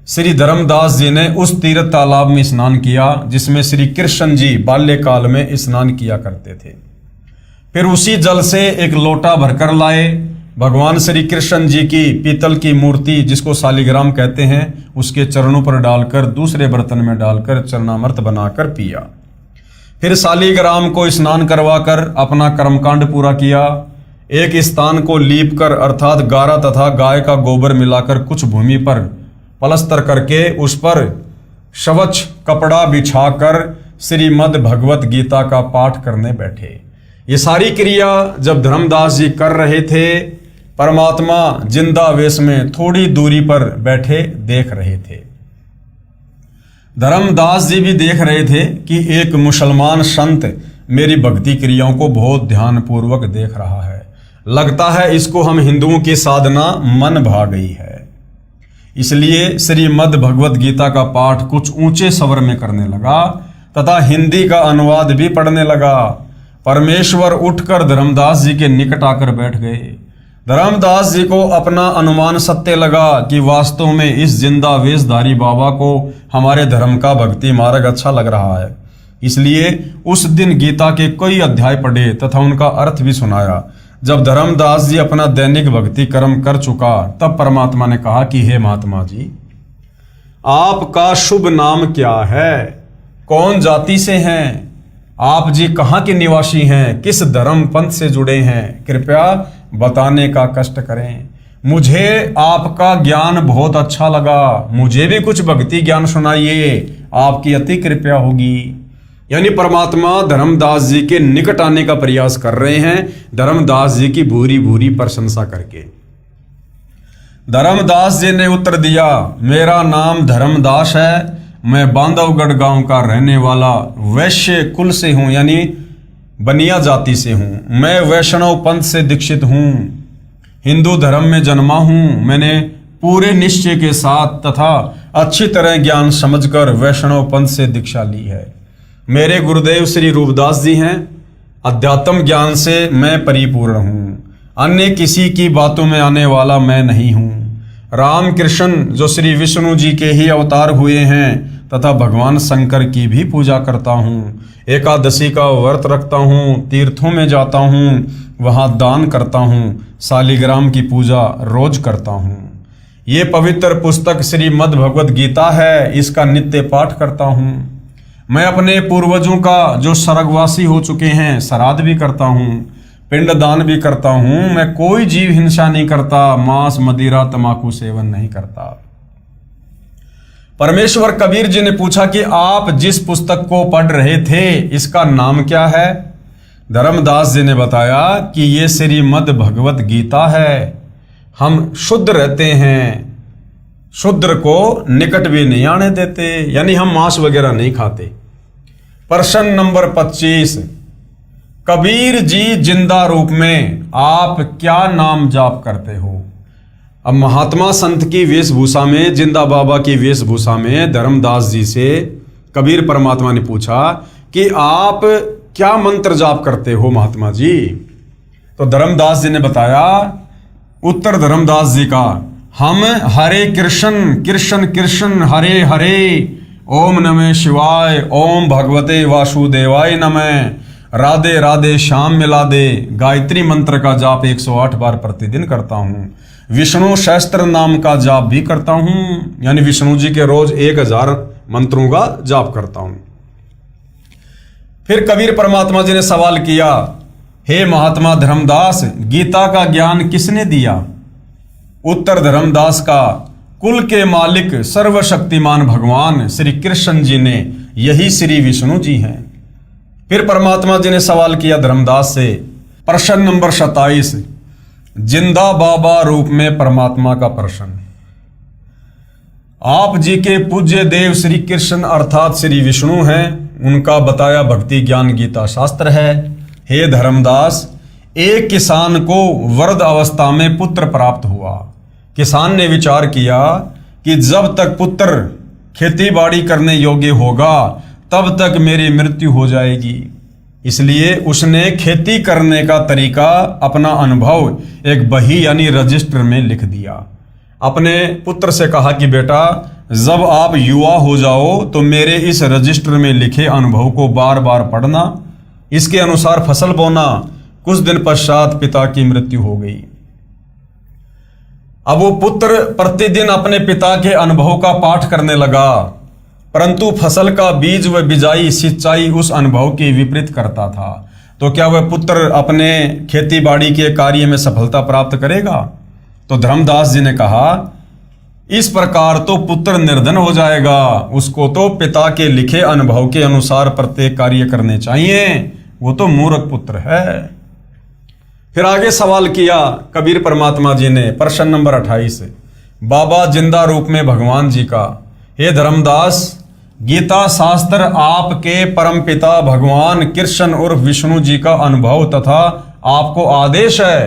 श्री धर्मदास जी ने उस तीर्थ तालाब में स्नान किया जिसमें श्री कृष्ण जी बाल्यकाल में स्नान किया करते थे। फिर उसी जल से एक लोटा भरकर लाए। भगवान श्री कृष्ण जी की पीतल की मूर्ति, जिसको शालिग्राम कहते हैं, उसके चरणों पर डालकर दूसरे बर्तन में डालकर चरणामृत बनाकर पिया। फिर शालिग्राम को स्नान करवाकर अपना कर्मकांड पूरा किया। एक स्थान को लीप कर अर्थात गारा तथा गाय का गोबर मिलाकर कुछ भूमि पर पलस्तर करके उस पर स्वच्छ कपड़ा बिछाकर श्रीमद् भगवत गीता का पाठ करने बैठे। ये सारी क्रिया जब धर्मदास जी कर रहे थे, परमात्मा जिंदा वेश में थोड़ी दूरी पर बैठे देख रहे थे। धर्मदास जी भी देख रहे थे कि एक मुसलमान संत मेरी भक्ति क्रियाओं को बहुत ध्यानपूर्वक देख रहा है। लगता है इसको हम हिंदुओं की साधना मन भा गई है। इसलिए श्रीमद् भगवत गीता का पाठ कुछ ऊंचे स्वर में करने लगा तथा हिंदी का अनुवाद भी पढ़ने लगा। परमेश्वर उठकर धर्मदास जी के निकट आकर बैठ गए। धर्मदास जी को अपना अनुमान सत्य लगा कि वास्तव में इस जिंदा वेशधारी बाबा को हमारे धर्म का भक्ति मार्ग अच्छा लग रहा है। इसलिए उस दिन गीता के कई अध्याय पढ़े तथा उनका अर्थ भी सुनाया। जब धर्मदास जी अपना दैनिक भक्ति कर्म कर चुका, तब परमात्मा ने कहा कि हे महात्मा जी, आपका शुभ नाम क्या है? कौन जाति से हैं? आप जी कहाँ के निवासी हैं? किस धर्म पंथ से जुड़े हैं? कृपया बताने का कष्ट करें। मुझे आपका ज्ञान बहुत अच्छा लगा, मुझे भी कुछ भक्ति ज्ञान सुनाइए, आपकी अति कृपया होगी। यानी परमात्मा धर्मदास जी के निकट आने का प्रयास कर रहे हैं, धर्मदास जी की भूरी भूरी प्रशंसा करके। धर्मदास जी ने उत्तर दिया, मेरा नाम धर्मदास है, मैं बांधवगढ़ गांव का रहने वाला वैश्य कुल से हूं, यानी बनिया जाति से हूं। मैं वैष्णव पंथ से दीक्षित हूं, हिंदू धर्म में जन्मा हूं। मैंने पूरे निश्चय के साथ तथा अच्छी तरह ज्ञान समझकर वैष्णव पंथ से दीक्षा ली है। मेरे गुरुदेव श्री रूपदास जी हैं। अध्यात्म ज्ञान से मैं परिपूर्ण हूं। अन्य किसी की बातों में आने वाला मैं नहीं हूँ। राम कृष्ण जो श्री विष्णु जी के ही अवतार हुए हैं तथा भगवान शंकर की भी पूजा करता हूँ। एकादशी का व्रत रखता हूँ, तीर्थों में जाता हूँ, वहाँ दान करता हूँ, शालिग्राम की पूजा रोज करता हूँ। ये पवित्र पुस्तक श्रीमद् भगवद गीता है, इसका नित्य पाठ करता हूँ। मैं अपने पूर्वजों का जो स्वर्गवासी हो चुके हैं श्राद्ध भी करता हूँ, पिंडदान भी करता हूँ। मैं कोई जीव हिंसा नहीं करता, मांस मदिरा तमाकू सेवन नहीं करता। परमेश्वर कबीर जी ने पूछा कि आप जिस पुस्तक को पढ़ रहे थे इसका नाम क्या है? धर्मदास जी ने बताया कि ये श्रीमद् भगवत गीता है। हम शुद्ध रहते हैं, शूद्र को निकट भी नहीं आने देते, यानी हम मांस वगैरह नहीं खाते। प्रश्न नंबर 25, कबीर जी जिंदा रूप में आप क्या नाम जाप करते हो? अब महात्मा संत की वेशभूषा में, जिंदा बाबा की वेशभूषा में धर्मदास जी से कबीर परमात्मा ने पूछा कि आप क्या मंत्र जाप करते हो महात्मा जी? तो धर्मदास जी ने बताया, उत्तर धर्मदास जी का, हम हरे कृष्ण कृष्ण कृष्ण हरे हरे, ओम नमः शिवाय, ओम भगवते वासुदेवाय नमः, राधे राधे श्याम मिला दे, गायत्री मंत्र का जाप 108 बार प्रतिदिन करता हूँ। विष्णु सहस्त्र नाम का जाप भी करता हूँ, यानी विष्णु जी के रोज 1000 मंत्रों का जाप करता हूँ। फिर कबीर परमात्मा जी ने सवाल किया, हे महात्मा धर्मदास, गीता का ज्ञान किसने दिया? उत्तर धर्मदास का, कुल के मालिक सर्वशक्तिमान भगवान श्री कृष्ण जी ने, यही श्री विष्णु जी हैं। फिर परमात्मा जी ने सवाल किया धर्मदास से, प्रश्न नंबर 27, जिंदा बाबा रूप में परमात्मा का प्रश्न। आप जी के पूज्य देव श्री कृष्ण अर्थात श्री विष्णु हैं, उनका बताया भक्ति ज्ञान गीता शास्त्र है। हे धर्मदास, एक किसान को वृद्ध अवस्था में पुत्र प्राप्त हुआ। किसान ने विचार किया कि जब तक पुत्र खेती बाड़ी करने योग्य होगा तब तक मेरी मृत्यु हो जाएगी। इसलिए उसने खेती करने का तरीका, अपना अनुभव एक बही यानी रजिस्टर में लिख दिया। अपने पुत्र से कहा कि बेटा, जब आप युवा हो जाओ तो मेरे इस रजिस्टर में लिखे अनुभव को बार बार पढ़ना, इसके अनुसार फसल बोना। कुछ दिन पश्चात पिता की मृत्यु हो गई। अब वो पुत्र प्रतिदिन अपने पिता के अनुभव का पाठ करने लगा, परंतु फसल का बीज व बिजाई सिंचाई उस अनुभव के विपरीत करता था। तो क्या वह पुत्र अपने खेती बाड़ी के कार्य में सफलता प्राप्त करेगा? तो धर्मदास जी ने कहा, इस प्रकार तो पुत्र निर्धन हो जाएगा। उसको तो पिता के लिखे अनुभव के अनुसार प्रत्येक कार्य करने चाहिए। वो तो मूर्ख पुत्र है। फिर आगे सवाल किया कबीर परमात्मा जी ने, प्रश्न नंबर 28, बाबा जिंदा रूप में भगवान जी का, हे धर्मदास, गीता शास्त्र आपके परमपिता भगवान कृष्ण और विष्णु जी का अनुभव तथा आपको आदेश है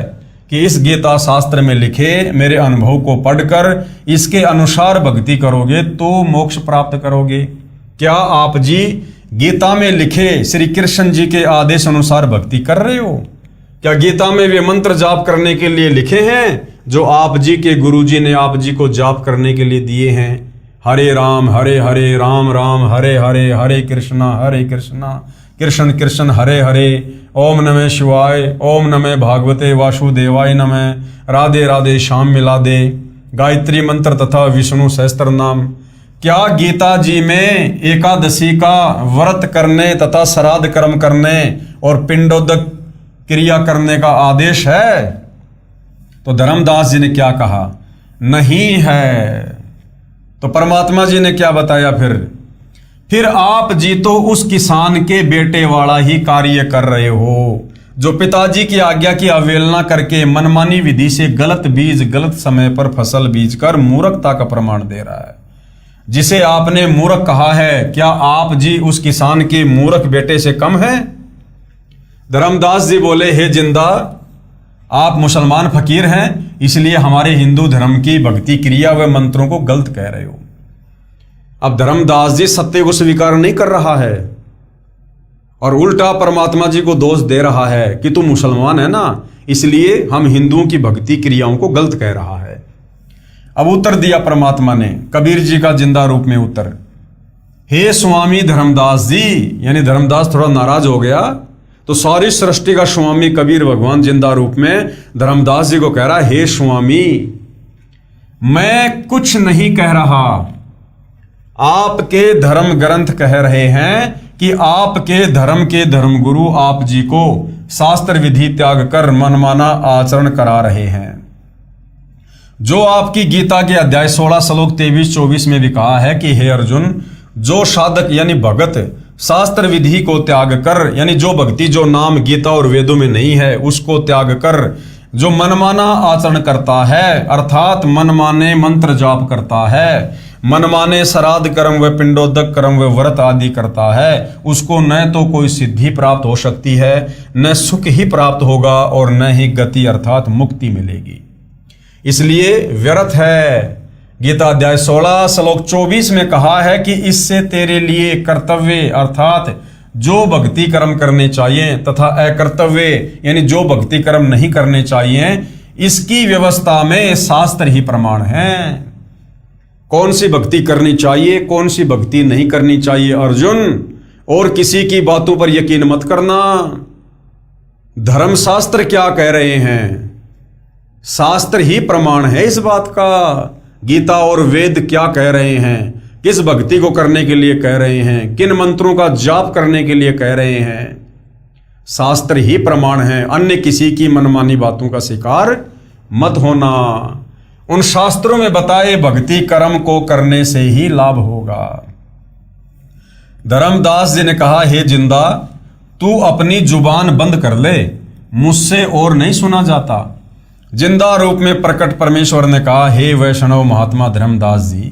कि इस गीता शास्त्र में लिखे मेरे अनुभव को पढ़कर इसके अनुसार भक्ति करोगे तो मोक्ष प्राप्त करोगे। क्या आप जी गीता में लिखे श्री कृष्ण जी के आदेश अनुसार भक्ति कर रहे हो? क्या गीता में वे मंत्र जाप करने के लिए लिखे हैं जो आप जी के गुरु जी ने आप जी को जाप करने के लिए दिए हैं? हरे राम राम राम हरे हरे, हरे कृष्णा कृष्ण कृष्ण हरे हरे, ओम नमः शिवाय, ओम नमः भागवते वासुदेवाय नमः, राधे राधे श्याम मिला दे, गायत्री मंत्र तथा विष्णु सहस्त्र नाम। क्या गीता जी में एकादशी का व्रत करने तथा श्राद्ध कर्म करने और पिंडोदक क्रिया करने का आदेश है? तो धर्मदास जी ने क्या कहा? नहीं है। तो परमात्मा जी ने क्या बताया फिर आप जी तो उस किसान के बेटे वाला ही कार्य कर रहे हो जो पिताजी की आज्ञा की अवहेलना करके मनमानी विधि से गलत बीज गलत समय पर फसल बीज कर मूर्खता का प्रमाण दे रहा है। जिसे आपने मूर्ख कहा है, क्या आप जी उस किसान के मूर्ख बेटे से कम है? धर्मदास जी बोले, हे जिंदा, आप मुसलमान फकीर हैं, इसलिए हमारे हिंदू धर्म की भक्ति क्रिया व मंत्रों को गलत कह रहे हो। अब धर्मदास जी सत्य को स्वीकार नहीं कर रहा है और उल्टा परमात्मा जी को दोष दे रहा है कि तू मुसलमान है ना, इसलिए हम हिंदुओं की भक्ति क्रियाओं को गलत कह रहा है। अब उत्तर दिया परमात्मा ने कबीर जी का जिंदा रूप में उत्तर। हे स्वामी धर्मदास जी, यानी धर्मदास थोड़ा नाराज हो गया तो सारी सृष्टि का स्वामी कबीर भगवान जिंदा रूप में धर्मदास जी को कह रहा, हे स्वामी मैं कुछ नहीं कह रहा, आपके धर्म ग्रंथ कह रहे हैं कि आपके धर्म के धर्मगुरु आप जी को शास्त्र विधि त्याग कर मनमाना आचरण करा रहे हैं। जो आपकी गीता के अध्याय 16 श्लोक 23-24 में भी कहा है कि हे अर्जुन, जो साधक यानी भगत शास्त्र विधि को त्याग कर, यानी जो भक्ति जो नाम गीता और वेदों में नहीं है उसको त्याग कर जो मनमाना आचरण करता है, अर्थात मनमाने मंत्र जाप करता है, मनमाने श्राद्ध कर्म व पिंडोदक कर्म व व्रत आदि करता है, उसको न तो कोई सिद्धि प्राप्त हो सकती है, न सुख ही प्राप्त होगा और न ही गति अर्थात मुक्ति मिलेगी। इसलिए व्यर्थ है। गीता अध्याय 16 श्लोक 24 में कहा है कि इससे तेरे लिए कर्तव्य अर्थात जो भक्ति कर्म करने चाहिए तथा अकर्तव्य यानी जो भक्ति कर्म नहीं करने चाहिए, इसकी व्यवस्था में शास्त्र ही प्रमाण है। कौन सी भक्ति करनी चाहिए, कौन सी भक्ति नहीं करनी चाहिए अर्जुन, और किसी की बातों पर यकीन मत करना। धर्मशास्त्र क्या कह रहे हैं, शास्त्र ही प्रमाण है इस बात का। गीता और वेद क्या कह रहे हैं, किस भक्ति को करने के लिए कह रहे हैं, किन मंत्रों का जाप करने के लिए कह रहे हैं, शास्त्र ही प्रमाण है। अन्य किसी की मनमानी बातों का शिकार मत होना। उन शास्त्रों में बताए भक्ति कर्म को करने से ही लाभ होगा। धर्मदास जी ने कहा, हे जिंदा तू अपनी जुबान बंद कर ले, मुझसे और नहीं सुना जाता। जिंदा रूप में प्रकट परमेश्वर ने कहा, हे वैष्णव महात्मा धर्मदास जी,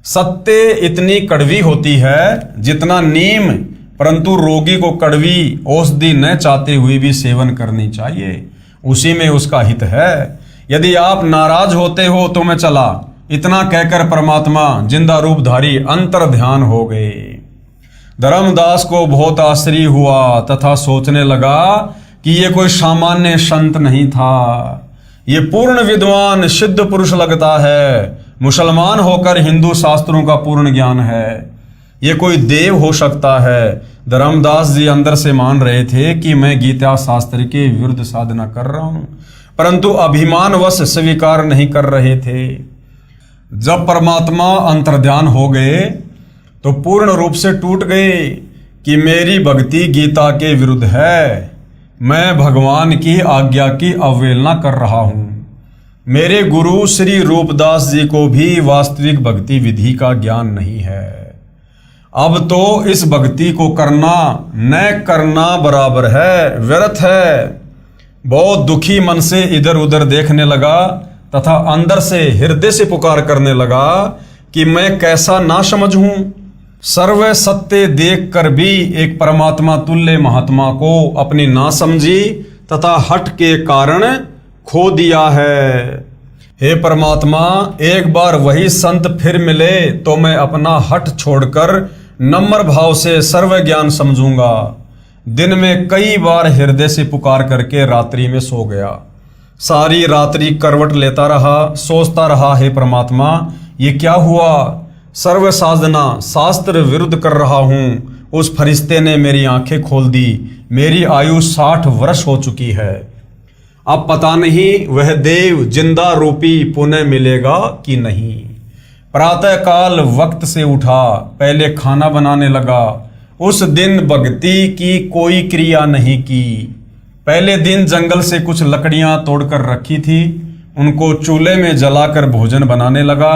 सत्य इतनी कड़वी होती है जितना नीम, परंतु रोगी को कड़वी औषधि न चाहते हुए भी सेवन करनी चाहिए, उसी में उसका हित है। यदि आप नाराज होते हो तो मैं चला। इतना कहकर परमात्मा जिंदा रूपधारी अंतर ध्यान हो गए। धर्मदास को बहुत आश्चर्य हुआ तथा सोचने लगा कि ये कोई सामान्य संत नहीं था, ये पूर्ण विद्वान सिद्ध पुरुष लगता है। मुसलमान होकर हिंदू शास्त्रों का पूर्ण ज्ञान है, ये कोई देव हो सकता है। धर्मदास जी अंदर से मान रहे थे कि मैं गीता शास्त्र के विरुद्ध साधना कर रहा हूं, परंतु अभिमानवश स्वीकार नहीं कर रहे थे। जब परमात्मा अंतर्ध्यान हो गए तो पूर्ण रूप से टूट गए कि मेरी भक्ति गीता के विरुद्ध है, मैं भगवान की आज्ञा की अवहेलना कर रहा हूं। मेरे गुरु श्री रूपदास जी को भी वास्तविक भक्ति विधि का ज्ञान नहीं है। अब तो इस भक्ति को करना न करना बराबर है, व्यर्थ है। बहुत दुखी मन से इधर उधर देखने लगा तथा अंदर से हृदय से पुकार करने लगा कि मैं कैसा ना समझ हूं। सर्व सत्य देख कर भी एक परमात्मा तुल्य महात्मा को अपनी नासमझी तथा हट के कारण खो दिया है। हे परमात्मा, एक बार वही संत फिर मिले तो मैं अपना हट छोड़कर नम्र भाव से सर्व ज्ञान समझूंगा। दिन में कई बार हृदय से पुकार करके रात्रि में सो गया। सारी रात्रि करवट लेता रहा, सोचता रहा, हे परमात्मा ये क्या हुआ। सर्व साधना शास्त्र विरुद्ध कर रहा हूं। उस फरिश्ते ने मेरी आंखें खोल दी। मेरी आयु 60 वर्ष हो चुकी है। अब पता नहीं वह देव जिंदा रूपी पुनः मिलेगा कि नहीं। प्रातः काल वक्त से उठा, पहले खाना बनाने लगा। उस दिन भक्ति की कोई क्रिया नहीं की। पहले दिन जंगल से कुछ लकड़ियां तोड़कर रखी थी, उनको चूल्हे में जलाकर भोजन बनाने लगा।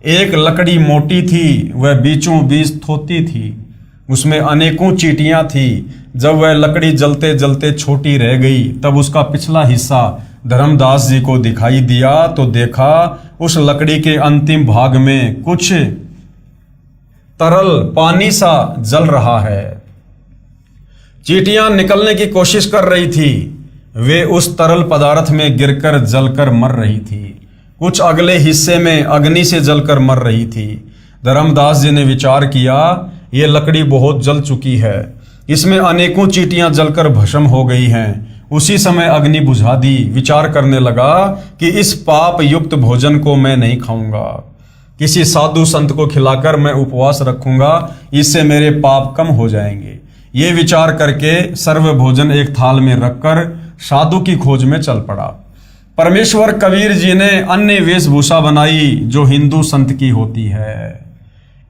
एक लकड़ी मोटी थी, वह बीचों बीच थोती थी, उसमें अनेकों चींटियां थी। जब वह लकड़ी जलते जलते छोटी रह गई तब उसका पिछला हिस्सा धर्मदास जी को दिखाई दिया तो देखा उस लकड़ी के अंतिम भाग में कुछ तरल पानी सा जल रहा है। चींटियां निकलने की कोशिश कर रही थी, वे उस तरल पदार्थ में गिरकर जलकर मर रही थी। कुछ अगले हिस्से में अग्नि से जलकर मर रही थी। धर्मदास जी ने विचार किया, ये लकड़ी बहुत जल चुकी है, इसमें अनेकों चींटियां जलकर भस्म हो गई हैं। उसी समय अग्नि बुझा दी। विचार करने लगा कि इस पाप युक्त भोजन को मैं नहीं खाऊंगा, किसी साधु संत को खिलाकर मैं उपवास रखूंगा, इससे मेरे पाप कम हो जाएंगे। ये विचार करके सर्व भोजन एक थाल में रखकर साधु की खोज में चल पड़ा। परमेश्वर कबीर जी ने अन्य वेशभूषा बनाई जो हिंदू संत की होती है।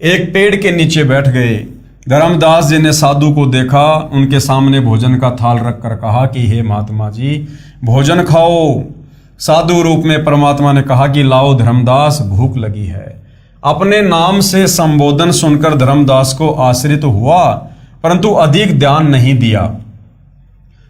एक पेड़ के नीचे बैठ गए। धर्मदास जी ने साधु को देखा, उनके सामने भोजन का थाल रखकर कहा कि हे महात्मा जी, भोजन खाओ। साधु रूप में परमात्मा ने कहा कि लाओ धर्मदास, भूख लगी है। अपने नाम से संबोधन सुनकर धर्मदास को आश्रित हुआ, परंतु अधिक ध्यान नहीं दिया।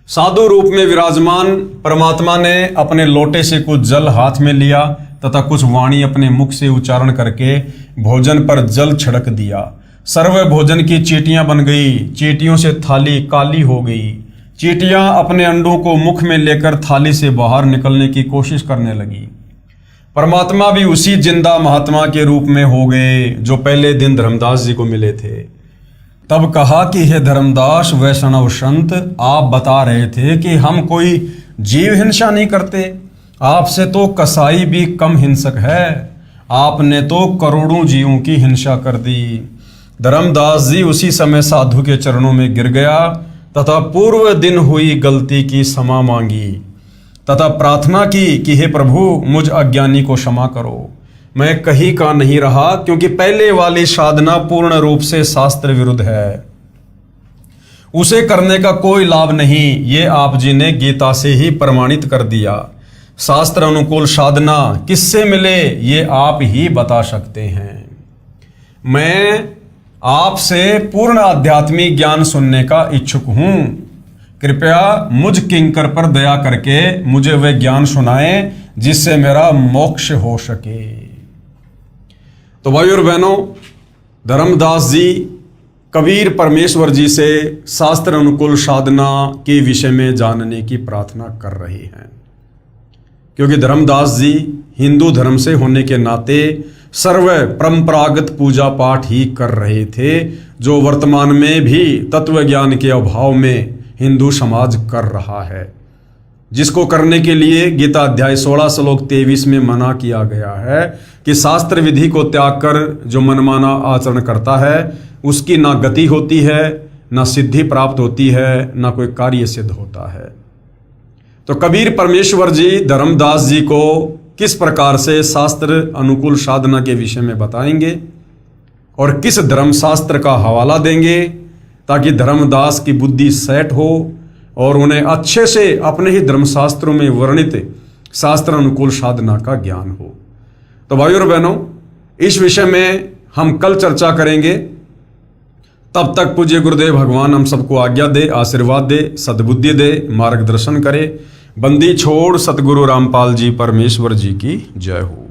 साधु रूप में विराजमान परमात्मा ने अपने लोटे से कुछ जल हाथ में लिया तथा कुछ वाणी अपने मुख से उच्चारण करके भोजन पर जल छिड़क दिया। सर्व भोजन की चींटियां बन गई। चींटियों से थाली काली हो गई। चींटियां अपने अंडों को मुख में लेकर थाली से बाहर निकलने की कोशिश करने लगी। परमात्मा भी उसी जिंदा महात्मा के रूप में हो गए जो पहले दिन धर्मदास जी को मिले थे। तब कहा कि हे धर्मदास वैष्णव संत, आप बता रहे थे कि हम कोई जीव हिंसा नहीं करते। आपसे तो कसाई भी कम हिंसक है, आपने तो करोड़ों जीवों की हिंसा कर दी। धर्मदास जी उसी समय साधु के चरणों में गिर गया तथा पूर्व दिन हुई गलती की क्षमा मांगी तथा प्रार्थना की कि हे प्रभु, मुझ अज्ञानी को क्षमा करो। मैं कहीं का नहीं रहा, क्योंकि पहले वाली साधना पूर्ण रूप से शास्त्र विरुद्ध है, उसे करने का कोई लाभ नहीं। ये आप जी ने गीता से ही प्रमाणित कर दिया। शास्त्र अनुकूल साधना किससे मिले ये आप ही बता सकते हैं। मैं आपसे पूर्ण आध्यात्मिक ज्ञान सुनने का इच्छुक हूं। कृपया मुझ किंकर पर दया करके मुझे वह ज्ञान सुनाएं जिससे मेरा मोक्ष हो सके। तो भाइयों और बहनों, धर्मदास जी कबीर परमेश्वर जी से शास्त्र अनुकूल साधना के विषय में जानने की प्रार्थना कर रहे हैं, क्योंकि धर्मदास जी हिंदू धर्म से होने के नाते सर्व परंपरागत पूजा पाठ ही कर रहे थे, जो वर्तमान में भी तत्व ज्ञान के अभाव में हिंदू समाज कर रहा है, जिसको करने के लिए गीता अध्याय 16 श्लोक 23 में मना किया गया है कि शास्त्र विधि को त्याग कर जो मनमाना आचरण करता है उसकी ना गति होती है, ना सिद्धि प्राप्त होती है, ना कोई कार्य सिद्ध होता है। तो कबीर परमेश्वर जी धर्मदास जी को किस प्रकार से शास्त्र अनुकूल साधना के विषय में बताएंगे और किस धर्मशास्त्र का हवाला देंगे, ताकि धर्मदास की बुद्धि सेट हो और उन्हें अच्छे से अपने ही धर्मशास्त्रों में वर्णित शास्त्र अनुकूल साधना का ज्ञान हो। तो भाइयों और बहनों, इस विषय में हम कल चर्चा करेंगे। तब तक पूज्य गुरुदेव भगवान हम सबको आज्ञा दे, आशीर्वाद दे, सद्बुद्धि दे, मार्गदर्शन करे। बंदी छोड़ सतगुरु रामपाल जी परमेश्वर जी की जय हो।